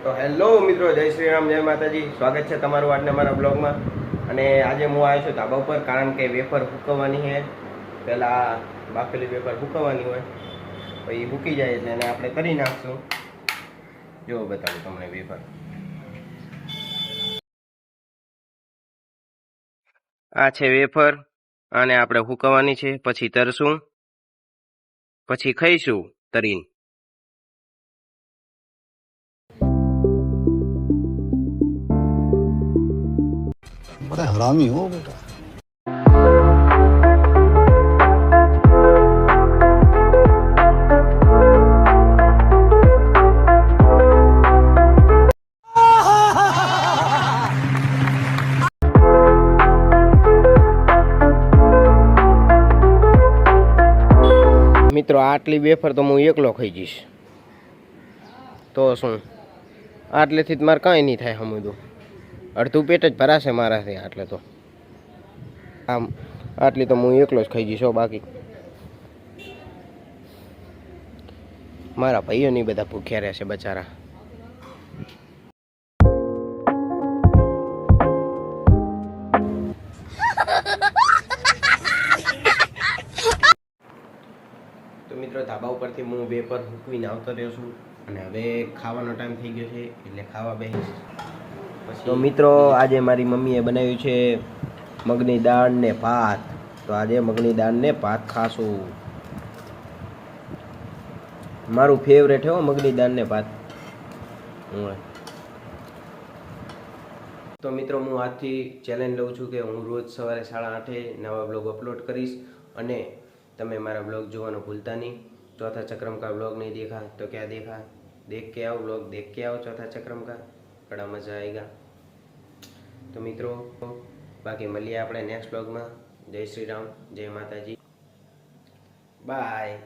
તો હેલો મિત્રો, જય શ્રી રામ, જય માતાજી. સ્વાગત છે તમારું આજના મારા બ્લોગમાં. અને આજે હું આવ્યો છું ધાબા ઉપર, કારણ કે વેફર સૂકવવાની છે. પહેલાં બાફેલી વેફર સૂકવવાની હોય, પછી મૂકી જાય એટલે એને આપણે કરી નાખશું. જો બતાવું તમને વેફર. આ છે વેફર, આને આપણે સૂકવવાની છે, પછી તરશું, પછી ખાઈશું તરીને. बड़ा हरामी हो बेटा। મિત્રો, આટલી વેફર તો હું એકલો ખાઈ જઈશ. તો શું, આટલેથી જ મારે કાંઈ નહીં થાય. સમજવું, અડધું પેટ જ ભરાશે મારાથી. આટલે તો આમ આટલી તો હું એકલો જ ખાઈ જઈશ. બાકી મારા ભાઈઓ નહીં, બધા ભૂખ્યા રહેશે બચારા. તો મિત્રો, ધાબા ઉપરથી હું વેફર સૂકવીને આવતો રહ્યો છું, અને હવે ખાવાનો ટાઈમ થઈ ગયો છે, એટલે ખાવા બેસીશ. તો મિત્રો, આજે મારી મમ્મીએ બનાવ્યું છે મગની દાળ ને ભાત. તો આજે મગની દાળ ને ભાત ખાશું. મારું ફેવરેટ હો મગની દાળ ને ભાત. તો મિત્રો, હું આજથી ચેલેન્જ લઉં છું કે હું રોજ સવારે 8:30 નવા બ્લોગ અપલોડ કરીશ. અને તમે મારા બ્લોગ જોવાનું ભૂલતા નહીં. ચોથા चक्रम का ब्लॉग नहीं देखा तो क्या देखा, देख के आओ, ब्लॉग देख के आओ चौथा चक्रम का, बड़ा मज़ा आएगा. तो મિત્રો, બાકી મળીએ આપણે નેક્સ્ટ બ્લોગમાં. જય શ્રી રામ, જય માતાજી, બાય.